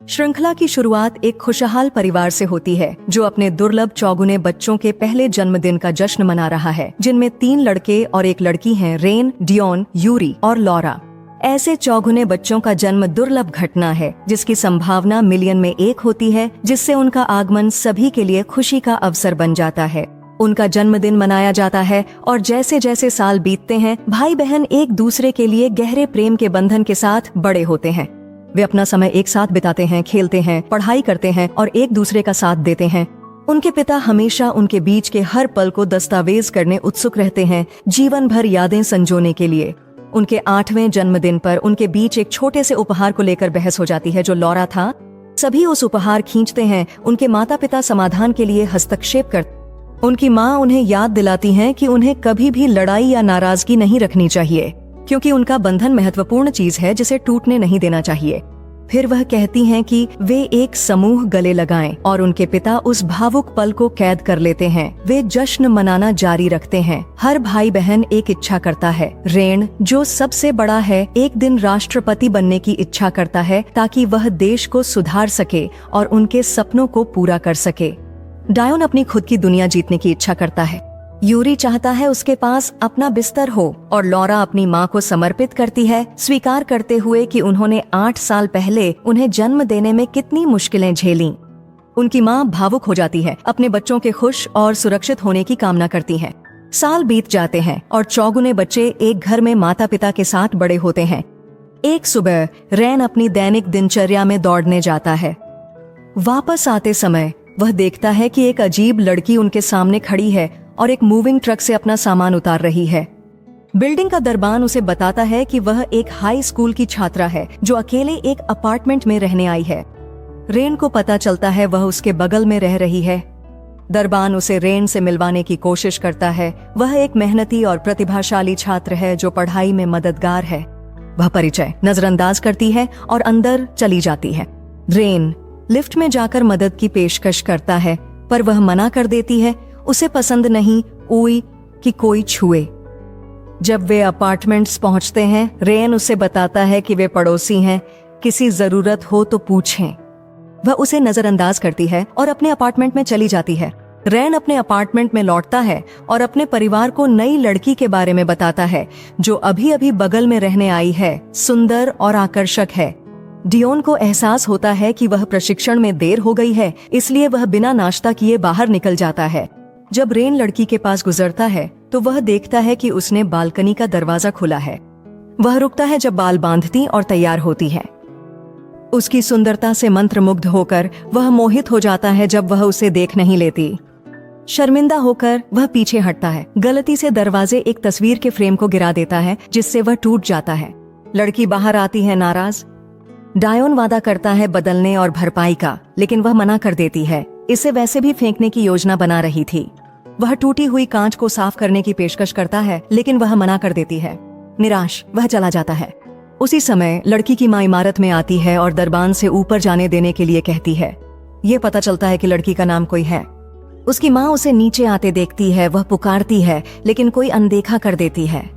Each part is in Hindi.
श्रृंखला की शुरुआत एक खुशहाल परिवार से होती है जो अपने दुर्लभ चौगुने बच्चों के पहले जन्मदिन का जश्न मना रहा है, जिनमें 3 लड़के और 1 लड़की हैं, रेन, डियोन, यूरी और लॉरा। ऐसे चौगुने बच्चों का जन्म दुर्लभ घटना है जिसकी संभावना मिलियन में 1 होती है, जिससे उनका आगमन सभी के लिए खुशी का अवसर बन जाता है। उनका जन्मदिन मनाया जाता है और जैसे जैसे साल बीतते हैं, भाई बहन एक दूसरे के लिए गहरे प्रेम के बंधन के साथ बड़े होते हैं। वे अपना समय एक साथ बिताते हैं, खेलते हैं, पढ़ाई करते हैं और एक दूसरे का साथ देते हैं। उनके पिता हमेशा उनके बीच के हर पल को दस्तावेज करने उत्सुक रहते हैं, जीवन भर यादें संजोने के लिए। उनके 8वें जन्मदिन पर उनके बीच एक छोटे से उपहार को लेकर बहस हो जाती है जो लॉरा था। सभी उस उपहार खींचते हैं। उनके माता पिता समाधान के लिए हस्तक्षेप करते। उनकी माँ उन्हें याद दिलाती हैं कि उन्हें कभी भी लड़ाई या नाराजगी नहीं रखनी चाहिए, क्योंकि उनका बंधन महत्वपूर्ण चीज है जिसे टूटने नहीं देना चाहिए। फिर वह कहती हैं कि वे एक समूह गले लगाएं और उनके पिता उस भावुक पल को कैद कर लेते हैं। वे जश्न मनाना जारी रखते हैं। हर भाई बहन एक इच्छा करता है। रेन, जो सबसे बड़ा है, एक दिन राष्ट्रपति बनने की इच्छा करता है ताकि वह देश को सुधार सके और उनके सपनों को पूरा कर सके। डायोन अपनी खुद की दुनिया जीतने की इच्छा करता है। यूरी चाहता है उसके पास अपना बिस्तर हो और लॉरा अपनी माँ को समर्पित करती है, स्वीकार करते हुए कि उन्होंने 8 साल पहले उन्हें जन्म देने में कितनी मुश्किलें झेलीं। उनकी माँ भावुक हो जाती है, अपने बच्चों के खुश और सुरक्षित होने की कामना करती है। साल बीत जाते हैं और चौगुने बच्चे एक घर में माता पिता के साथ बड़े होते हैं। एक सुबह रेन अपनी दैनिक दिनचर्या में दौड़ने जाता है। वापस आते समय वह देखता है कि एक अजीब लड़की उनके सामने खड़ी है और एक मूविंग ट्रक से अपना सामान उतार रही है। बिल्डिंग का दरबान उसे बताता है कि वह एक हाई स्कूल की छात्रा है जो अकेले एक अपार्टमेंट में रहने आई है। रेन को पता चलता है वह उसके बगल में रह रही है। दरबान उसे रेन से मिलवाने की कोशिश करता है। वह एक मेहनती और प्रतिभाशाली छात्र है जो पढ़ाई में मददगार है। वह परिचय नजरअंदाज करती है और अंदर चली जाती है। रेन लिफ्ट में जाकर मदद की पेशकश करता है, पर वह मना कर देती है। उसे पसंद नहीं कि कोई छुए। जब वे अपार्टमेंट्स पहुंचते हैं, रेन उसे बताता है कि वे पड़ोसी हैं, किसी जरूरत हो तो पूछें। वह उसे नजरअंदाज करती है और अपने अपार्टमेंट में चली जाती है। रेन अपने अपार्टमेंट में लौटता है और अपने परिवार को नई लड़की के बारे में बताता है जो अभी अभी बगल में रहने आई है, सुंदर और आकर्षक है। डियोन को एहसास होता है कि वह प्रशिक्षण में देर हो गई है, इसलिए वह बिना नाश्ता किए बाहर निकल जाता है। जब रेन लड़की के पास गुजरता है तो वह देखता है कि उसने बालकनी का दरवाजा खुला है। वह रुकता है जब बाल बांधती और तैयार होती है। उसकी सुंदरता से मंत्रमुग्ध होकर वह मोहित हो जाता है जब वह उसे देख नहीं लेती। शर्मिंदा होकर वह पीछे हटता है। गलती से दरवाजे एक तस्वीर के फ्रेम को गिरा देता है जिससे वह टूट जाता है। लड़की बाहर आती है नाराज। डायोन वादा करता है बदलने और भरपाई का, लेकिन वह मना कर देती है। इसे वैसे भी फेंकने की योजना बना रही थी। वह टूटी हुई कांच को साफ करने की पेशकश करता है, लेकिन वह मना कर देती है। निराश वह चला जाता है। उसी समय लड़की की माँ इमारत में आती है और दरबान से ऊपर जाने देने के लिए कहती है। ये पता चलता है कि लड़की का नाम कोई है। उसकी माँ उसे नीचे आते देखती है। वह पुकारती है, लेकिन कोई अनदेखा कर देती है।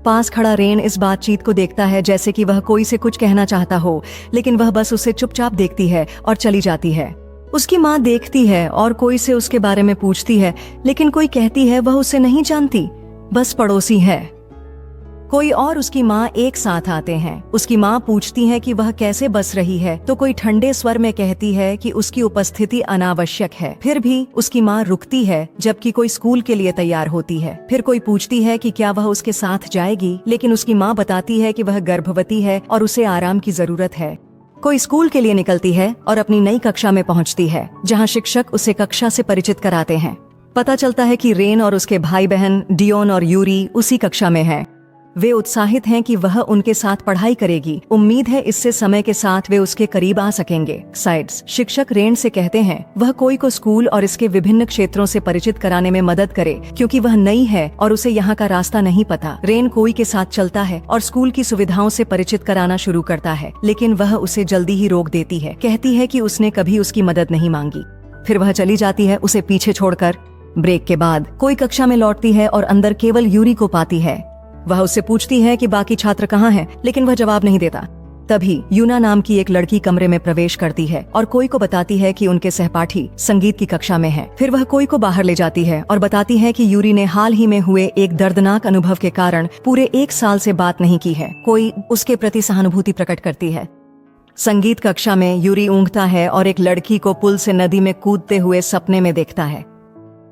पास खड़ा रेन इस बातचीत को देखता है जैसे कि वह कोई से कुछ कहना चाहता हो, लेकिन वह बस उसे चुपचाप देखती है और चली जाती है। उसकी माँ देखती है और कोई से उसके बारे में पूछती है, लेकिन कोई कहती है वह उसे नहीं जानती, बस पड़ोसी है। कोई और उसकी माँ एक साथ आते हैं। उसकी माँ पूछती है कि वह कैसे बस रही है, तो कोई ठंडे स्वर में कहती है कि उसकी उपस्थिति अनावश्यक है। फिर भी उसकी माँ रुकती है जबकि कोई स्कूल के लिए तैयार होती है। फिर कोई पूछती है कि क्या वह उसके साथ जाएगी, लेकिन उसकी माँ बताती है कि वह गर्भवती है और उसे आराम की जरूरत है। कोई स्कूल के लिए निकलती है और अपनी नई कक्षा में पहुंचती है, जहां शिक्षक उसे कक्षा से परिचित कराते हैं। पता चलता है कि रेन और उसके भाई बहन डियोन और यूरी उसी कक्षा में हैं। वे उत्साहित हैं कि वह उनके साथ पढ़ाई करेगी। उम्मीद है इससे समय के साथ वे उसके करीब आ सकेंगे। साइड्स शिक्षक रेन से कहते हैं वह कोई को स्कूल और इसके विभिन्न क्षेत्रों से परिचित कराने में मदद करे, क्योंकि वह नई है और उसे यहाँ का रास्ता नहीं पता। रेन कोई के साथ चलता है और स्कूल की सुविधाओं से परिचित कराना शुरू करता है, लेकिन वह उसे जल्दी ही रोक देती है। कहती है कि उसने कभी उसकी मदद नहीं मांगी। फिर वह चली जाती है उसे पीछे छोड़कर। ब्रेक के बाद कोई कक्षा में लौटती है और अंदर केवल यूरी को पाती है। वह उससे पूछती है कि बाकी छात्र कहाँ हैं, लेकिन वह जवाब नहीं देता। तभी यूना नाम की एक लड़की कमरे में प्रवेश करती है और कोई को बताती है कि उनके सहपाठी संगीत की कक्षा में हैं। फिर वह कोई को बाहर ले जाती है और बताती है कि यूरी ने हाल ही में हुए एक दर्दनाक अनुभव के कारण पूरे 1 साल से बात नहीं की है। कोई उसके प्रति सहानुभूति प्रकट करती है। संगीत कक्षा में यूरी ऊँघता है और एक लड़की को पुल से नदी में कूदते हुए सपने में देखता है।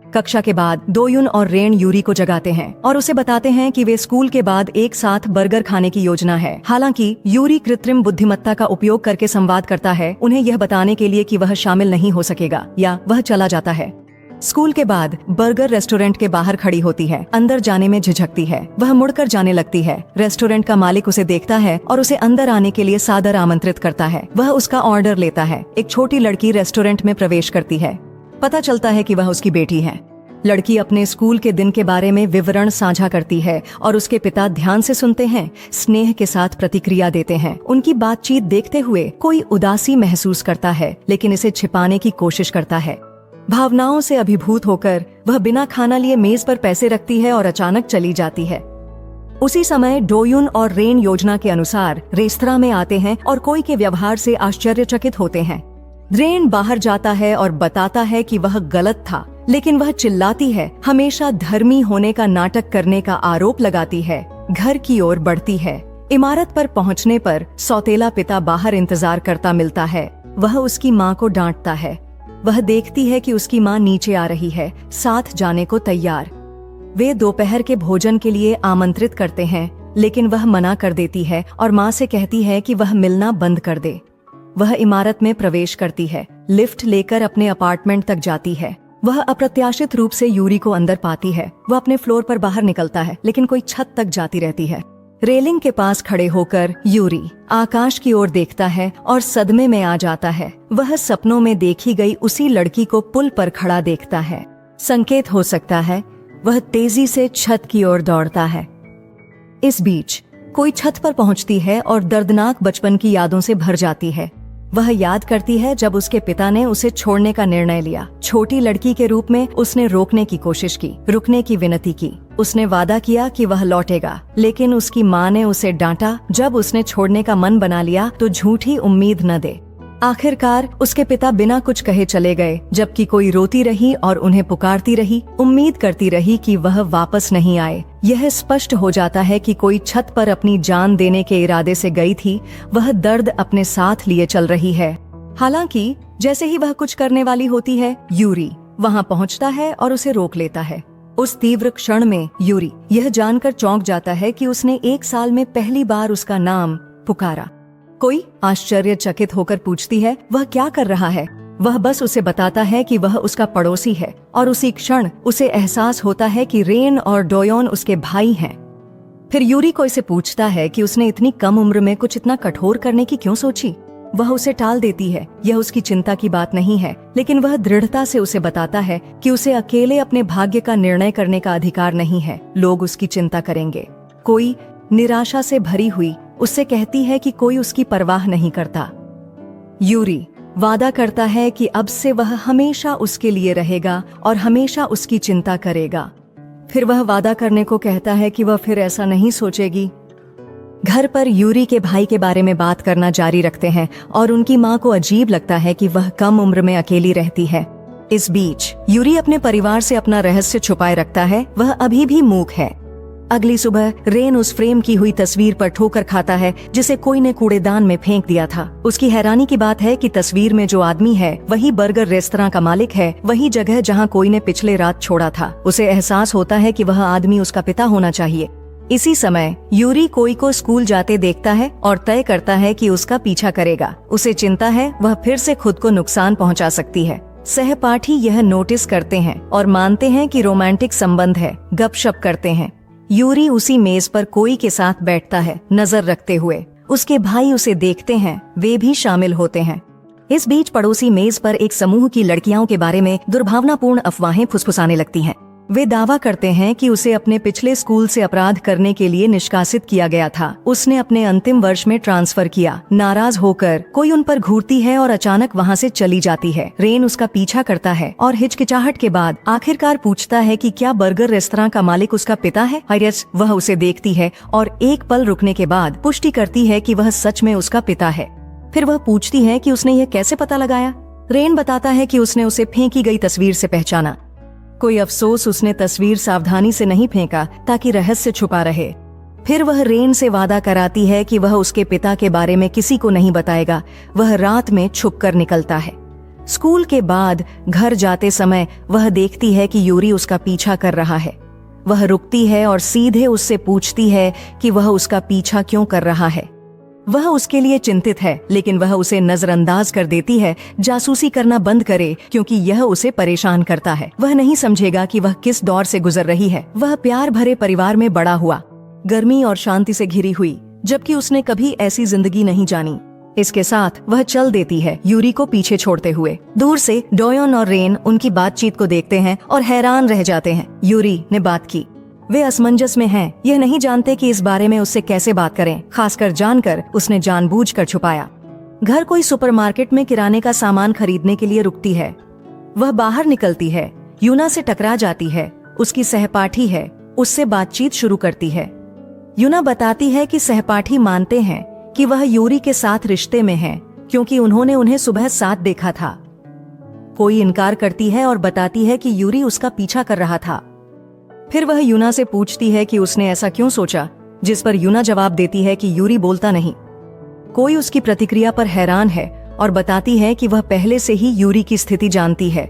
कक्षा के बाद डोयुन और रेन यूरी को जगाते हैं और उसे बताते हैं कि वे स्कूल के बाद एक साथ बर्गर खाने की योजना है। हालांकि यूरी कृत्रिम बुद्धिमत्ता का उपयोग करके संवाद करता है, उन्हें यह बताने के लिए कि वह शामिल नहीं हो सकेगा या वह चला जाता है। स्कूल के बाद बर्गर रेस्टोरेंट के बाहर खड़ी होती है, अंदर जाने में झिझकती है। वह मुड़कर जाने लगती है। रेस्टोरेंट का मालिक उसे देखता है और उसे अंदर आने के लिए सादर आमंत्रित करता है। वह उसका ऑर्डर लेता है। एक छोटी लड़की रेस्टोरेंट में प्रवेश करती है। पता चलता है कि वह उसकी बेटी है। लड़की अपने स्कूल के दिन के बारे में विवरण साझा करती है और उसके पिता ध्यान से सुनते हैं, स्नेह के साथ प्रतिक्रिया देते हैं। उनकी बातचीत देखते हुए कोई उदासी महसूस करता है, लेकिन इसे छिपाने की कोशिश करता है। भावनाओं से अभिभूत होकर वह बिना खाना लिए मेज पर पैसे रखती है और अचानक चली जाती है। उसी समय डोयुन और रेन योजना के अनुसार रेस्तरां में आते हैं और कोई के व्यवहार से आश्चर्यचकित होते हैं। रेन बाहर जाता है और बताता है कि वह गलत था, लेकिन वह चिल्लाती है, हमेशा धर्मी होने का नाटक करने का आरोप लगाती है। घर की ओर बढ़ती है। इमारत पर पहुंचने पर सौतेला पिता बाहर इंतजार करता मिलता है। वह उसकी माँ को डांटता है। वह देखती है कि उसकी माँ नीचे आ रही है, साथ जाने को तैयार। वे दोपहर के भोजन के लिए आमंत्रित करते हैं, लेकिन वह मना कर देती है और माँ से कहती है कि वह मिलना बंद कर दे। वह इमारत में प्रवेश करती है, लिफ्ट लेकर अपने अपार्टमेंट तक जाती है। वह अप्रत्याशित रूप से यूरी को अंदर पाती है। वह अपने फ्लोर पर बाहर निकलता है, लेकिन कोई छत तक जाती रहती है। रेलिंग के पास खड़े होकर यूरी आकाश की ओर देखता है और सदमे में आ जाता है। वह सपनों में देखी गई उसी लड़की को पुल पर खड़ा देखता है। संकेत हो सकता है वह तेजी से छत की ओर दौड़ता है। इस बीच कोई छत पर पहुंचती है और दर्दनाक बचपन की यादों से भर जाती है। वह याद करती है जब उसके पिता ने उसे छोड़ने का निर्णय लिया। छोटी लड़की के रूप में उसने रोकने की कोशिश की, रुकने की विनती की। उसने वादा किया कि वह लौटेगा, लेकिन उसकी माँ ने उसे डांटा। जब उसने छोड़ने का मन बना लिया तो झूठी उम्मीद न दे। आखिरकार उसके पिता बिना कुछ कहे चले गए, जबकि कोई रोती रही और उन्हें पुकारती रही, उम्मीद करती रही कि वह वापस नहीं आए। यह स्पष्ट हो जाता है कि कोई छत पर अपनी जान देने के इरादे से गई थी। वह दर्द अपने साथ लिए चल रही है। हालांकि जैसे ही वह कुछ करने वाली होती है, यूरी वहां पहुंचता है और उसे रोक लेता है। उस तीव्र क्षण में यूरी यह जानकर चौंक जाता है कि उसने 1 साल में पहली बार उसका नाम पुकारा। कोई आश्चर्यचकित होकर पूछती है, वह क्या कर रहा है? वह बस उसे बताता है कि वह उसका पड़ोसी है और उसी क्षण उसे एहसास होता है कि रेन और डोयोन उसके भाई हैं। फिर यूरी को इसे पूछता है कि उसने इतनी कम उम्र में कुछ इतना कठोर करने की क्यों सोची। वह उसे टाल देती है, यह उसकी चिंता की बात नहीं है, लेकिन वह दृढ़ता से उसे बताता है कि उसे अकेले अपने भाग्य का निर्णय करने का अधिकार नहीं है। लोग उसकी चिंता करेंगे। कोई निराशा से भरी हुई उससे कहती है कि कोई उसकी परवाह नहीं करता। यूरी वादा करता है कि अब से वह हमेशा उसके लिए रहेगा और हमेशा उसकी चिंता करेगा। फिर वह वादा करने को कहता है कि वह फिर ऐसा नहीं सोचेगी। घर पर यूरी के भाई के बारे में बात करना जारी रखते हैं और उनकी माँ को अजीब लगता है कि वह कम उम्र में अकेली रहती है। इस बीच यूरी अपने परिवार से अपना रहस्य छुपाए रखता है। वह अभी भी मूक है। अगली सुबह रेन उस फ्रेम की हुई तस्वीर पर ठोकर खाता है जिसे कोई ने कूड़ेदान में फेंक दिया था। उसकी हैरानी की बात है कि तस्वीर में जो आदमी है वही बर्गर रेस्तरां का मालिक है, वही जगह जहां कोई ने पिछले रात छोड़ा था। उसे एहसास होता है कि वह आदमी उसका पिता होना चाहिए। इसी समय यूरी कोई को स्कूल जाते देखता है और तय करता है कि उसका पीछा करेगा। उसे चिंता है वह फिर से खुद को नुकसान पहुंचा सकती है। सहपाठी यह नोटिस करते हैं और मानते हैं कि रोमांटिक संबंध है। गपशप करते हैं। यूरी उसी मेज पर कोई के साथ बैठता है, नजर रखते हुए। उसके भाई उसे देखते हैं, वे भी शामिल होते हैं। इस बीच पड़ोसी मेज पर एक समूह की लड़कियों के बारे में दुर्भावनापूर्ण अफवाहें फुसफुसाने लगती हैं। वे दावा करते हैं कि उसे अपने पिछले स्कूल से अपराध करने के लिए निष्कासित किया गया था। उसने अपने अंतिम वर्ष में ट्रांसफर किया। नाराज होकर कोई उन पर घूरती है और अचानक वहाँ से चली जाती है। रेन उसका पीछा करता है और हिचकिचाहट के बाद आखिरकार पूछता है कि क्या बर्गर रेस्तरां का मालिक उसका पिता है। आयरिस वह उसे देखती है और एक पल रुकने के बाद पुष्टि करती है कि वह सच में उसका पिता है। फिर वह पूछती है कि उसने यह कैसे पता लगाया। रेन बताता है कि उसने उसे फेंकी गई तस्वीर से पहचाना। कोई अफसोस उसने तस्वीर सावधानी से नहीं फेंका ताकि रहस्य छुपा रहे। फिर वह रेन से वादा कराती है कि वह उसके पिता के बारे में किसी को नहीं बताएगा। वह रात में छुपकर निकलता है। स्कूल के बाद घर जाते समय वह देखती है कि यूरी उसका पीछा कर रहा है। वह रुकती है और सीधे उससे पूछती है कि वह उसका पीछा क्यों कर रहा है। वह उसके लिए चिंतित है, लेकिन वह उसे नजरअंदाज कर देती है। जासूसी करना बंद करे क्योंकि यह उसे परेशान करता है। वह नहीं समझेगा कि वह किस दौर से गुजर रही है। वह प्यार भरे परिवार में बड़ा हुआ, गर्मी और शांति से घिरी हुई, जबकि उसने कभी ऐसी जिंदगी नहीं जानी। इसके साथ वह चल देती है, यूरी को पीछे छोड़ते हुए। दूर से डॉयन और रेन उनकी बातचीत को देखते हैं और हैरान रह जाते हैं। यूरी ने बात की। वे असमंजस में हैं, यह नहीं जानते कि इस बारे में उससे कैसे बात करें, खासकर जानकर उसने जानबूझकर छुपाया। घर कोई सुपरमार्केट में किराने का सामान खरीदने के लिए रुकती है। वह बाहर निकलती है, यूना से टकरा जाती है। उसकी सहपाठी है, उससे बातचीत शुरू करती है। यूना बताती है कि सहपाठी मानते हैं कि वह यूरी के साथ रिश्ते में है क्योंकि उन्होंने उन्हें सुबह साथ देखा था। कोई इनकार करती है और बताती है कि यूरी उसका पीछा कर रहा था। फिर वह यूना से पूछती है कि उसने ऐसा क्यों सोचा, जिस पर यूना जवाब देती है कि यूरी बोलता नहीं। कोई उसकी प्रतिक्रिया पर हैरान है और बताती है कि वह पहले से ही यूरी की स्थिति जानती है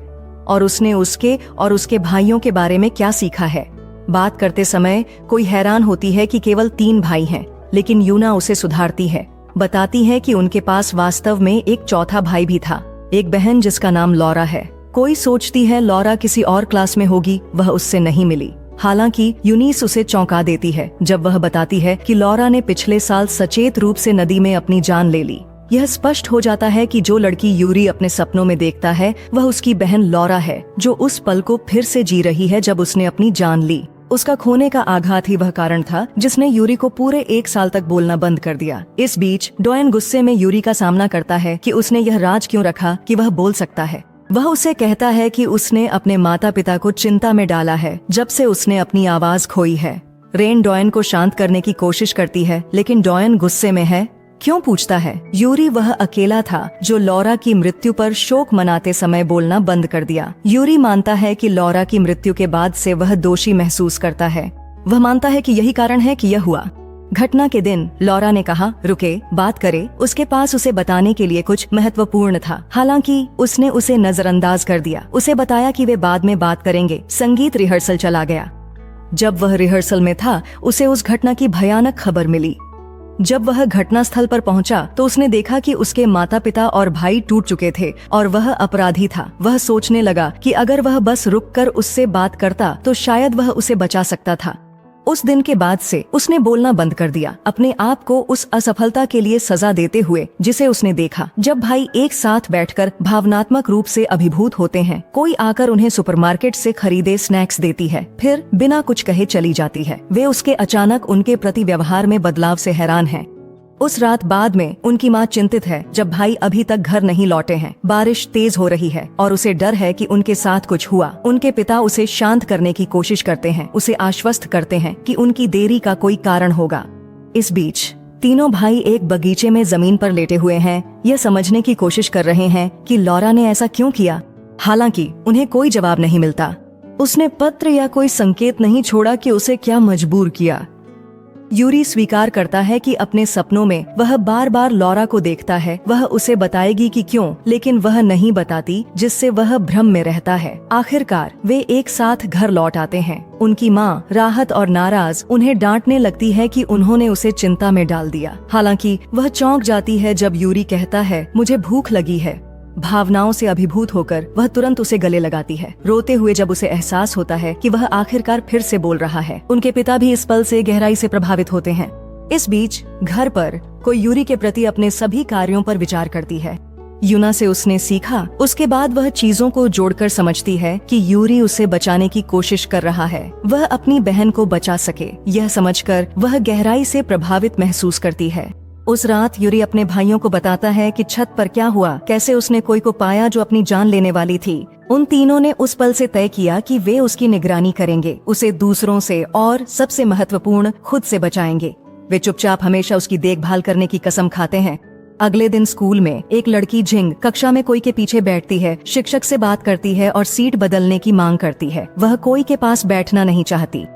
और उसने उसके और उसके भाइयों के बारे में क्या सीखा है। बात करते समय कोई हैरान होती है कि केवल 3 भाई हैं, लेकिन यूना उसे सुधारती है। बताती है कि उनके पास वास्तव में एक चौथा भाई भी था, एक बहन जिसका नाम लॉरा है। कोई सोचती है लॉरा किसी और क्लास में होगी, वह उससे नहीं मिली। हालांकि यूनिस उसे चौंका देती है जब वह बताती है कि लॉरा ने पिछले साल सचेत रूप से नदी में अपनी जान ले ली। यह स्पष्ट हो जाता है कि जो लड़की यूरी अपने सपनों में देखता है वह उसकी बहन लॉरा है, जो उस पल को फिर से जी रही है जब उसने अपनी जान ली। उसका खोने का आघात ही वह कारण था जिसने यूरी को पूरे 1 साल तक बोलना बंद कर दिया। इस बीच डॉयन गुस्से में यूरी का सामना करता है कि उसने यह राज क्यों रखा कि वह बोल सकता है। वह उसे कहता है कि उसने अपने माता पिता को चिंता में डाला है जब से उसने अपनी आवाज खोई है। रेन डॉयन को शांत करने की कोशिश करती है, लेकिन डॉयन गुस्से में है। क्यों पूछता है। यूरी वह अकेला था जो लॉरा की मृत्यु पर शोक मनाते समय बोलना बंद कर दिया। यूरी मानता है कि लॉरा की मृत्यु के बाद से वह दोषी महसूस करता है। वह मानता है कि यही कारण है कि यह हुआ। घटना के दिन लॉरा ने कहा, रुके, बात करे। उसके पास उसे बताने के लिए कुछ महत्वपूर्ण था। हालांकि उसने उसे नजरअंदाज कर दिया। उसे बताया कि वे बाद में बात करेंगे। संगीत रिहर्सल चला गया। जब वह रिहर्सल में था, उसे उस घटना की भयानक खबर मिली। जब वह घटना स्थल पर पहुंचा तो उसने देखा कि उसके माता पिता और भाई टूट चुके थे और वह अपराधी था। वह सोचने लगा कि अगर वह बस रुककर उससे बात करता तो शायद वह उसे बचा सकता था। उस दिन के बाद से उसने बोलना बंद कर दिया, अपने आप को उस असफलता के लिए सजा देते हुए जिसे उसने देखा। जब भाई एक साथ बैठकर भावनात्मक रूप से अभिभूत होते हैं, कोई आकर उन्हें सुपरमार्केट से खरीदे स्नैक्स देती है, फिर बिना कुछ कहे चली जाती है। वे उसके अचानक उनके प्रति व्यवहार में बदलाव से हैरान हैं। उस रात बाद में उनकी माँ चिंतित है जब भाई अभी तक घर नहीं लौटे हैं। बारिश तेज हो रही है और उसे डर है कि उनके साथ कुछ हुआ। उनके पिता उसे शांत करने की कोशिश करते हैं, उसे आश्वस्त करते हैं कि उनकी देरी का कोई कारण होगा। इस बीच तीनों भाई एक बगीचे में जमीन पर लेटे हुए हैं, यह समझने की कोशिश कर रहे हैं कि लॉरा ने ऐसा क्यों किया। हालांकि उन्हें कोई जवाब नहीं मिलता। उसने पत्र या कोई संकेत नहीं छोड़ा कि उसे क्या मजबूर किया। यूरी स्वीकार करता है कि अपने सपनों में वह बार बार लॉरा को देखता है। वह उसे बताएगी कि क्यों, लेकिन वह नहीं बताती, जिससे वह भ्रम में रहता है। आखिरकार वे एक साथ घर लौट आते हैं। उनकी माँ राहत और नाराज उन्हें डांटने लगती है कि उन्होंने उसे चिंता में डाल दिया। हालांकि वह चौंक जाती है जब यूरी कहता है, मुझे भूख लगी है। भावनाओं से अभिभूत होकर वह तुरंत उसे गले लगाती है, रोते हुए जब उसे एहसास होता है कि वह आखिरकार फिर से बोल रहा है। उनके पिता भी इस पल से गहराई से प्रभावित होते हैं। इस बीच घर पर कोई यूरी के प्रति अपने सभी कार्यों पर विचार करती है। यूना से उसने सीखा। उसके बाद वह चीजों को जोड़कर समझती है कि यूरी उसे बचाने की कोशिश कर रहा है, वह अपनी बहन को बचा सके। यह समझकर वह गहराई से प्रभावित महसूस करती है। उस रात यूरी अपने भाइयों को बताता है कि छत पर क्या हुआ, कैसे उसने कोई को पाया जो अपनी जान लेने वाली थी। उन तीनों ने उस पल से तय किया कि वे उसकी निगरानी करेंगे, उसे दूसरों से और सबसे महत्वपूर्ण खुद से बचाएंगे। वे चुपचाप हमेशा उसकी देखभाल करने की कसम खाते हैं। अगले दिन स्कूल में एक लड़की जिंग कक्षा में कोई के पीछे बैठती है, शिक्षक से बात करती है और सीट बदलने की मांग करती है। वह कोई के पास बैठना नहीं चाहती।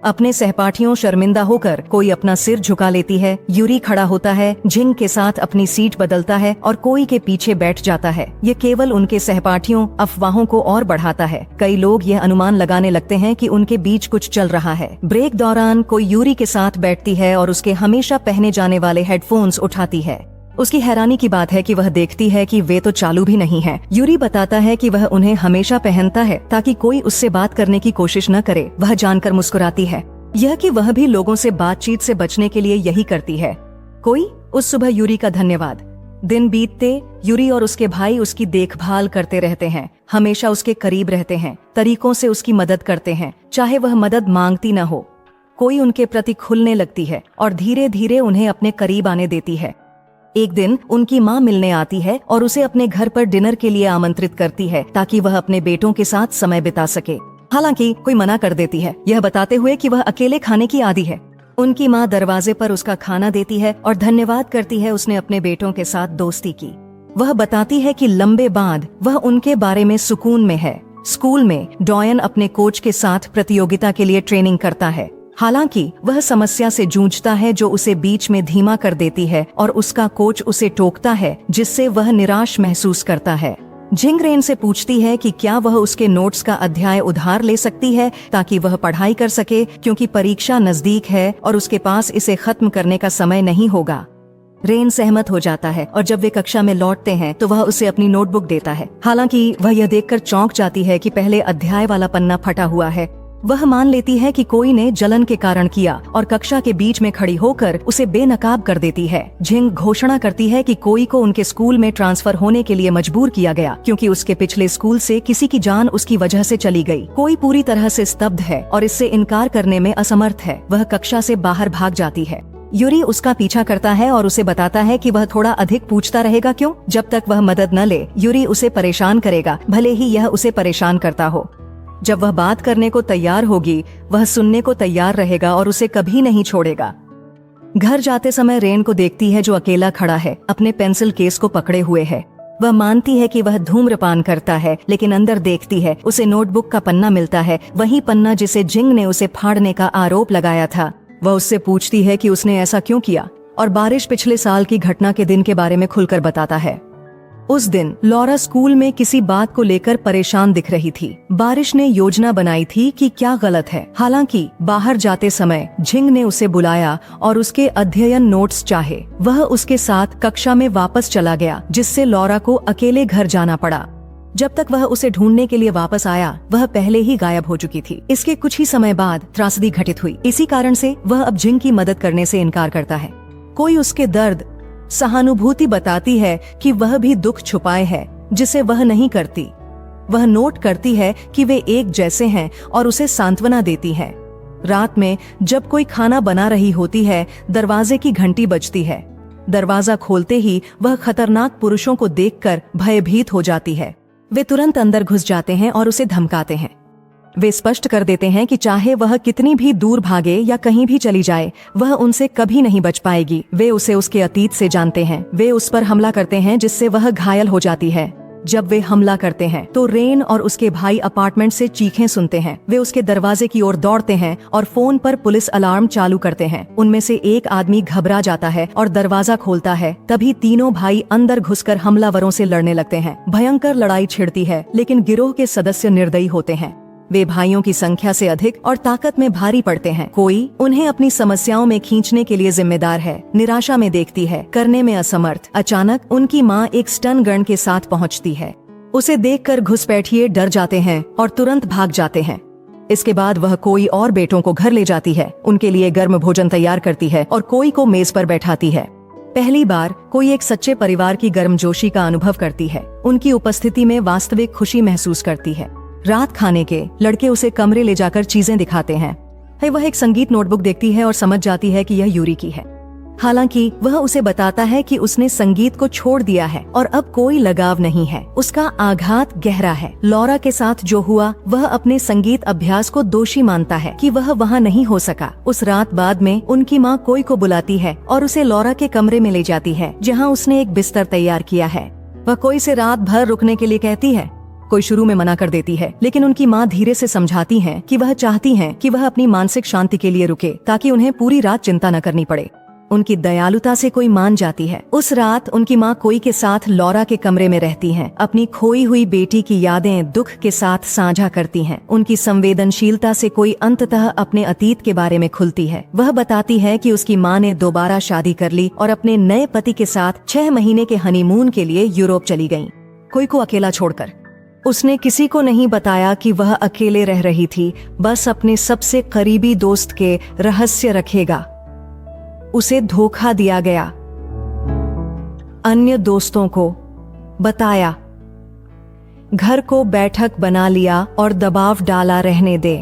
अपने सहपाठियों शर्मिंदा होकर कोई अपना सिर झुका लेती है। यूरी खड़ा होता है, जिंग के साथ अपनी सीट बदलता है और कोई के पीछे बैठ जाता है। ये केवल उनके सहपाठियों अफवाहों को और बढ़ाता है। कई लोग यह अनुमान लगाने लगते हैं कि उनके बीच कुछ चल रहा है। ब्रेक दौरान कोई यूरी के साथ बैठती है और उसके हमेशा पहने जाने वाले हेडफोन्स उठाती है। उसकी हैरानी की बात है कि वह देखती है कि वे तो चालू भी नहीं हैं। यूरी बताता है कि वह उन्हें हमेशा पहनता है ताकि कोई उससे बात करने की कोशिश न करे। वह जानकर मुस्कुराती है, यह कि वह भी लोगों से बातचीत से बचने के लिए यही करती है। कोई उस सुबह यूरी का धन्यवाद। दिन बीतते यूरी और उसके भाई उसकी देखभाल करते रहते हैं, हमेशा उसके करीब रहते हैं, तरीकों से उसकी मदद करते हैं, चाहे वह मदद मांगती न हो। कोई उनके प्रति खुलने लगती है और धीरे धीरे उन्हें अपने करीब आने देती है। एक दिन उनकी माँ मिलने आती है और उसे अपने घर पर डिनर के लिए आमंत्रित करती है ताकि वह अपने बेटों के साथ समय बिता सके। हालांकि कोई मना कर देती है, यह बताते हुए कि वह अकेले खाने की आदी है। उनकी माँ दरवाजे पर उसका खाना देती है और धन्यवाद करती है उसने अपने बेटों के साथ दोस्ती की। वह बताती है कि लंबे बाद वह उनके बारे में सुकून में है। स्कूल में डॉयन अपने कोच के साथ प्रतियोगिता के लिए ट्रेनिंग करता है। हालांकि वह समस्या से जूझता है जो उसे बीच में धीमा कर देती है और उसका कोच उसे टोकता है, जिससे वह निराश महसूस करता है। जिंग रेन से पूछती है कि क्या वह उसके नोट्स का अध्याय उधार ले सकती है ताकि वह पढ़ाई कर सके, क्योंकि परीक्षा नजदीक है और उसके पास इसे खत्म करने का समय नहीं होगा। रेन सहमत हो जाता है और जब वे कक्षा में लौटते हैं तो वह उसे अपनी नोटबुक देता है। हालांकि वह यह देखकर चौंक जाती है कि पहले अध्याय वाला पन्ना फटा हुआ है। वह मान लेती है कि कोई ने जलन के कारण किया और कक्षा के बीच में खड़ी होकर उसे बेनकाब कर देती है। जिंग घोषणा करती है कि कोई को उनके स्कूल में ट्रांसफर होने के लिए मजबूर किया गया, क्योंकि उसके पिछले स्कूल से किसी की जान उसकी वजह से चली गई। कोई पूरी तरह से स्तब्ध है और इससे इनकार करने में असमर्थ है। वह कक्षा से बाहर भाग जाती है। यूरी उसका पीछा करता है और उसे बताता है कि वह थोड़ा अधिक पूछता रहेगा क्यों। जब तक वह मदद न ले, यूरी उसे परेशान करेगा, भले ही यह उसे परेशान करता हो। जब वह बात करने को तैयार होगी, वह सुनने को तैयार रहेगा और उसे कभी नहीं छोड़ेगा। घर जाते समय रेन को देखती है जो अकेला खड़ा है, अपने पेंसिल केस को पकड़े हुए है। वह मानती है कि वह धूम्रपान करता है, लेकिन अंदर देखती है उसे नोटबुक का पन्ना मिलता है, वही पन्ना जिसे जिंग ने उसे फाड़ने का आरोप लगाया था। वह उससे पूछती है कि उसने ऐसा क्यों किया और बारिश पिछले साल की घटना के दिन के बारे में खुलकर बताता है। उस दिन लॉरा स्कूल में किसी बात को लेकर परेशान दिख रही थी। बारिश ने योजना बनाई थी कि क्या गलत है। हालांकि बाहर जाते समय जिंग ने उसे बुलाया और उसके अध्ययन नोट्स चाहे। वह उसके साथ कक्षा में वापस चला गया, जिससे लॉरा को अकेले घर जाना पड़ा। जब तक वह उसे ढूंढने के लिए वापस आया, वह पहले ही गायब हो चुकी थी। इसके कुछ ही समय बाद त्रासदी घटित हुई। इसी कारण से वह अब जिंग की मदद करने से इनकार करता है। कोई उसके दर्द सहानुभूति बताती है कि वह भी दुख छुपाए है, जिसे वह नहीं करती। वह नोट करती है कि वे एक जैसे हैं और उसे सांत्वना देती है। रात में जब कोई खाना बना रही होती है, दरवाजे की घंटी बजती है। दरवाजा खोलते ही वह खतरनाक पुरुषों को देखकर भयभीत हो जाती है। वे तुरंत अंदर घुस जाते हैं और उसे धमकाते हैं। वे स्पष्ट कर देते हैं कि चाहे वह कितनी भी दूर भागे या कहीं भी चली जाए, वह उनसे कभी नहीं बच पाएगी। वे उसे उसके अतीत से जानते हैं। वे उस पर हमला करते हैं जिससे वह घायल हो जाती है। जब वे हमला करते हैं तो रेन और उसके भाई अपार्टमेंट से चीखें सुनते हैं। वे उसके दरवाजे की ओर दौड़ते हैं और फोन पर पुलिस अलार्म चालू करते हैं। उनमें से एक आदमी घबरा जाता है और दरवाजा खोलता है। तभी तीनों भाई अंदर घुसकर हमलावरों से लड़ने लगते हैं। भयंकर लड़ाई छिड़ती है, लेकिन गिरोह के सदस्य निर्दयी होते हैं। वे भाइयों की संख्या से अधिक और ताकत में भारी पड़ते हैं। कोई उन्हें अपनी समस्याओं में खींचने के लिए जिम्मेदार है। निराशा में देखती है, करने में असमर्थ। अचानक उनकी माँ एक स्टन गन के साथ पहुँचती है। उसे देखकर घुसपैठिए डर जाते हैं और तुरंत भाग जाते हैं। इसके बाद वह कोई और बेटों को घर ले जाती है, उनके लिए गर्म भोजन तैयार करती है और कोई को मेज पर बैठाती है। पहली बार कोई एक सच्चे परिवार की गर्मजोशी का अनुभव करती है, उनकी उपस्थिति में वास्तविक खुशी महसूस करती है। रात खाने के लड़के उसे कमरे ले जाकर चीजें दिखाते हैं। वह एक संगीत नोटबुक देखती है और समझ जाती है कि यह यूरी की है। हालांकि वह उसे बताता है कि उसने संगीत को छोड़ दिया है और अब कोई लगाव नहीं है। उसका आघात गहरा है। लॉरा के साथ जो हुआ, वह अपने संगीत अभ्यास को दोषी मानता है कि वह वहाँ नहीं हो सका। उस रात बाद में उनकी माँ कोई को बुलाती है और उसे लॉरा के कमरे में ले जाती है, जहाँ उसने एक बिस्तर तैयार किया है। वह कोई से रात भर रुकने के लिए कहती है। कोई शुरू में मना कर देती है, लेकिन उनकी माँ धीरे से समझाती है कि वह चाहती है कि वह अपनी मानसिक शांति के लिए रुके, ताकि उन्हें पूरी रात चिंता न करनी पड़े। उनकी दयालुता से कोई मान जाती है। उस रात उनकी माँ कोई के साथ लॉरा के कमरे में रहती हैं, अपनी खोई हुई बेटी की यादें दुख के साथ साझा करती हैं। उनकी संवेदनशीलता से कोई अंततः अपने अतीत के बारे में खुलती है। वह बताती है कि उसकी माँ ने दोबारा शादी कर ली और अपने नए पति के साथ 6 महीने के हनीमून के लिए यूरोप चली गयी, कोई को अकेला छोड़कर। उसने किसी को नहीं बताया कि वह अकेले रह रही थी, बस अपने सबसे करीबी दोस्त के रहस्य रखेगा। उसे धोखा दिया गया। अन्य दोस्तों को बताया। घर को बैठक बना लिया और दबाव डाला रहने दे।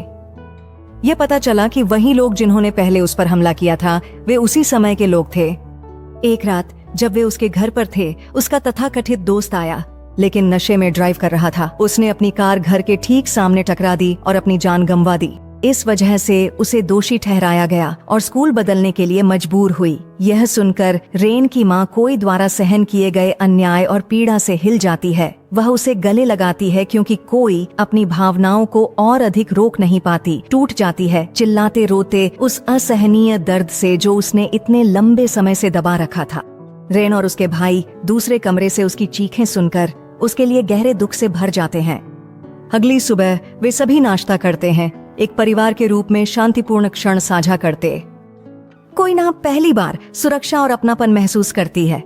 यह पता चला कि वही लोग जिन्होंने पहले उस पर हमला किया था, वे उसी समय के लोग थे। एक रात जब वे उसके घर पर थे, उसका तथाकथित दोस्त आया, लेकिन नशे में ड्राइव कर रहा था। उसने अपनी कार घर के ठीक सामने टकरा दी और अपनी जान गंवा दी। इस वजह से उसे दोषी ठहराया गया और स्कूल बदलने के लिए मजबूर हुई। यह सुनकर रेन की माँ कोई द्वारा सहन किए गए अन्याय और पीड़ा से हिल जाती है। वह उसे गले लगाती है, क्योंकि कोई अपनी भावनाओं को और अधिक रोक नहीं पाती। टूट जाती है, चिल्लाते रोते उस असहनीय दर्द से जो उसने इतने लंबे समय से दबा रखा था। रेन और उसके भाई दूसरे कमरे से उसकी चीखें सुनकर उसके लिए गहरे दुख से भर जाते हैं। अगली सुबह वे सभी नाश्ता करते हैं, एक परिवार के रूप में शांतिपूर्ण क्षण साझा करते। कोई ना पहली बार सुरक्षा और अपनापन महसूस करती है।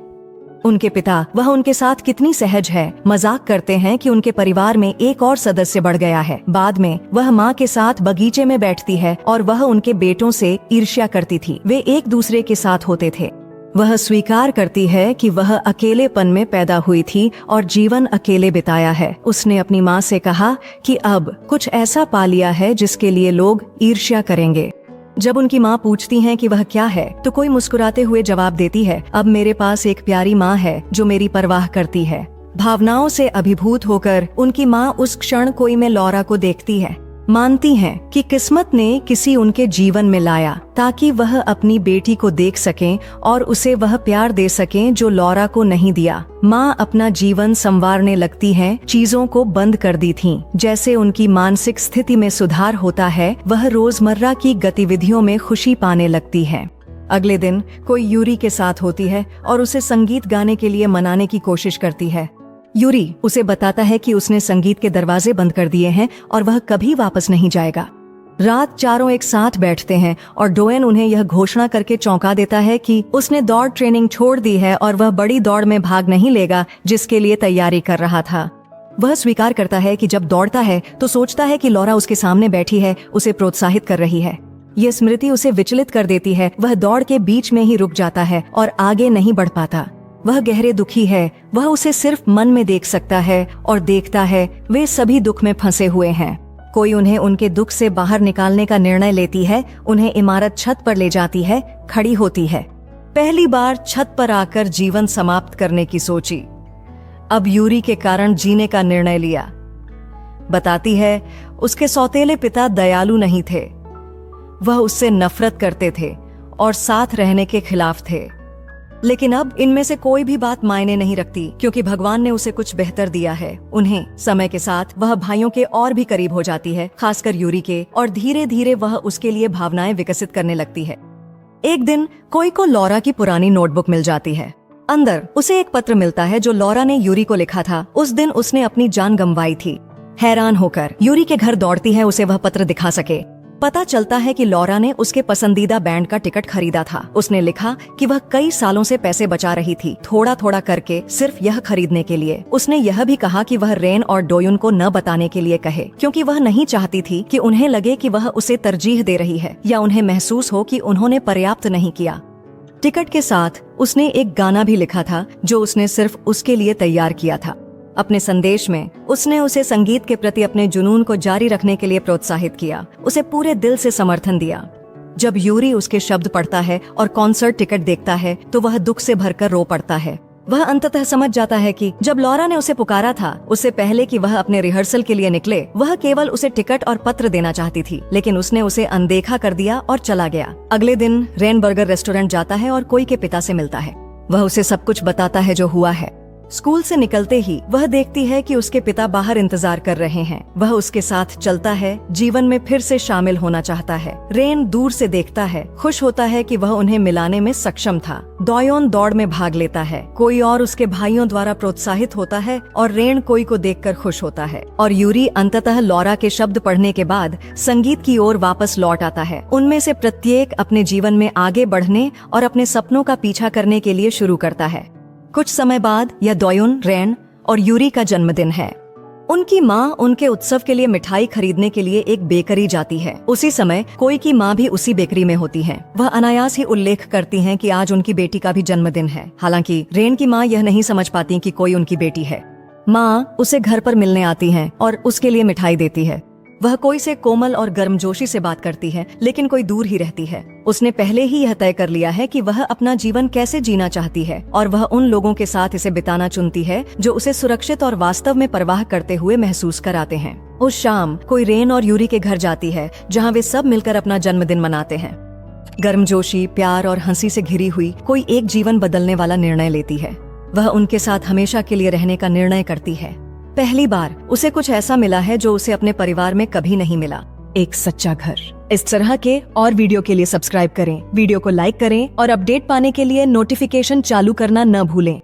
उनके पिता, वह उनके साथ कितनी सहज है, मजाक करते हैं कि उनके परिवार में एक और सदस्य बढ़ गया है। बाद में वह माँ के साथ बगीचे में बैठती है और वह उनके बेटों से ईर्ष्या करती थी। वे एक दूसरे के साथ होते थे। वह स्वीकार करती है कि वह अकेलेपन में पैदा हुई थी और जीवन अकेले बिताया है। उसने अपनी माँ से कहा कि अब कुछ ऐसा पा लिया है जिसके लिए लोग ईर्ष्या करेंगे। जब उनकी माँ पूछती हैं कि वह क्या है, तो कोई मुस्कुराते हुए जवाब देती है, अब मेरे पास एक प्यारी माँ है जो मेरी परवाह करती है। भावनाओं से अभिभूत होकर उनकी माँ उस क्षण कोई में लॉरा को देखती है। मानती हैं कि किस्मत ने किसी उनके जीवन में लाया ताकि वह अपनी बेटी को देख सकें और उसे वह प्यार दे सकें जो लॉरा को नहीं दिया। माँ अपना जीवन संवारने लगती हैं, चीजों को बंद कर दी थीं। जैसे उनकी मानसिक स्थिति में सुधार होता है, वह रोजमर्रा की गतिविधियों में खुशी पाने लगती है। अगले दिन कोई यूरी के साथ होती है और उसे संगीत गाने के लिए मनाने की कोशिश करती है। यूरी उसे बताता है कि उसने संगीत के दरवाजे बंद कर दिए हैं और वह कभी वापस नहीं जाएगा। रात चारों एक साथ बैठते हैं और डोएन उन्हें यह घोषणा करके चौंका देता है कि उसने दौड़ ट्रेनिंग छोड़ दी है और वह बड़ी दौड़ में भाग नहीं लेगा जिसके लिए तैयारी कर रहा था। वह स्वीकार करता है कि जब दौड़ता है तो सोचता है कि लॉरा उसके सामने बैठी है, उसे प्रोत्साहित कर रही है। यह स्मृति उसे विचलित कर देती है। वह दौड़ के बीच में ही रुक जाता है और आगे नहीं बढ़ पाता। वह गहरे दुखी है। वह उसे सिर्फ मन में देख सकता है और देखता है वे सभी दुख में फंसे हुए हैं। कोई उन्हें उनके दुख से बाहर निकालने का निर्णय लेती है, उन्हें इमारत छत पर ले जाती है, खड़ी होती है। पहली बार छत पर आकर जीवन समाप्त करने की सोची, अब यूरी के कारण जीने का निर्णय लिया। बताती है उसके सौतेले पिता दयालु नहीं थे, वह उससे नफरत करते थे और साथ रहने के खिलाफ थे। लेकिन अब इनमें से कोई भी बात मायने नहीं रखती, क्योंकि भगवान ने उसे कुछ बेहतर दिया है। उन्हें समय के साथ वह भाइयों के और भी करीब हो जाती है, खासकर यूरी के, और धीरे धीरे वह उसके लिए भावनाएं विकसित करने लगती है। एक दिन कोई को लॉरा की पुरानी नोटबुक मिल जाती है। अंदर उसे एक पत्र मिलता है जो लॉरा ने यूरी को लिखा था। उस दिन उसने अपनी जान गंवाई थी। हैरान होकर यूरी के घर दौड़ती है उसे वह पत्र दिखा सके। पता चलता है कि लॉरा ने उसके पसंदीदा बैंड का टिकट खरीदा था। उसने लिखा कि वह कई सालों से पैसे बचा रही थी, थोड़ा थोड़ा करके, सिर्फ यह खरीदने के लिए। उसने यह भी कहा कि वह रेन और डोयुन को न बताने के लिए कहे, क्योंकि वह नहीं चाहती थी कि उन्हें लगे कि वह उसे तरजीह दे रही है या उन्हें महसूस हो कि उन्होंने पर्याप्त नहीं किया। टिकट के साथ उसने एक गाना भी लिखा था जो उसने सिर्फ उसके लिए तैयार किया था। अपने संदेश में उसने उसे संगीत के प्रति अपने जुनून को जारी रखने के लिए प्रोत्साहित किया, उसे पूरे दिल से समर्थन दिया। जब यूरी उसके शब्द पढ़ता है और कॉन्सर्ट टिकट देखता है तो वह दुख से भरकर रो पड़ता है। वह अंततः समझ जाता है कि जब लॉरा ने उसे पुकारा था, उससे पहले कि वह अपने रिहर्सल के लिए निकले, वह केवल उसे टिकट और पत्र देना चाहती थी, लेकिन उसने उसे अनदेखा कर दिया और चला गया। अगले दिन रेन बर्गर रेस्टोरेंट जाता है और कोई के पिता से मिलता है। वह उसे सब कुछ बताता है जो हुआ है। स्कूल से निकलते ही वह देखती है कि उसके पिता बाहर इंतजार कर रहे हैं। वह उसके साथ चलता है, जीवन में फिर से शामिल होना चाहता है। रेन दूर से देखता है, खुश होता है कि वह उन्हें मिलाने में सक्षम था। डॉयोन दौड़ में भाग लेता है, कोई और उसके भाइयों द्वारा प्रोत्साहित होता है और रेन कोई को देखकर खुश होता है। और यूरी अंततः लॉरा के शब्द पढ़ने के बाद संगीत की ओर वापस लौट आता है। उनमें से प्रत्येक अपने जीवन में आगे बढ़ने और अपने सपनों का पीछा करने के लिए शुरू करता है। कुछ समय बाद यह डॉयोन, रेन और यूरी का जन्मदिन है। उनकी माँ उनके उत्सव के लिए मिठाई खरीदने के लिए एक बेकरी जाती है। उसी समय कोई की माँ भी उसी बेकरी में होती है। वह अनायास ही उल्लेख करती हैं कि आज उनकी बेटी का भी जन्मदिन है। हालांकि रेन की माँ यह नहीं समझ पाती कि कोई उनकी बेटी है। माँ उसे घर पर मिलने आती हैं और उसके लिए मिठाई देती है। वह कोई से कोमल और गर्मजोशी से बात करती है, लेकिन कोई दूर ही रहती है। उसने पहले ही यह तय कर लिया है कि वह अपना जीवन कैसे जीना चाहती है और वह उन लोगों के साथ इसे बिताना चुनती है जो उसे सुरक्षित और वास्तव में परवाह करते हुए महसूस कराते हैं। उस शाम कोई रेन और यूरी के घर जाती है, जहाँ वे सब मिलकर अपना जन्मदिन मनाते हैं। गर्मजोशी, प्यार और हंसी से घिरी हुई कोई एक जीवन बदलने वाला निर्णय लेती है। वह उनके साथ हमेशा के लिए रहने का निर्णय करती है। पहली बार उसे कुछ ऐसा मिला है जो उसे अपने परिवार में कभी नहीं मिला, एक सच्चा घर। इस तरह के और वीडियो के लिए सब्सक्राइब करें, वीडियो को लाइक करें और अपडेट पाने के लिए नोटिफिकेशन चालू करना न भूलें।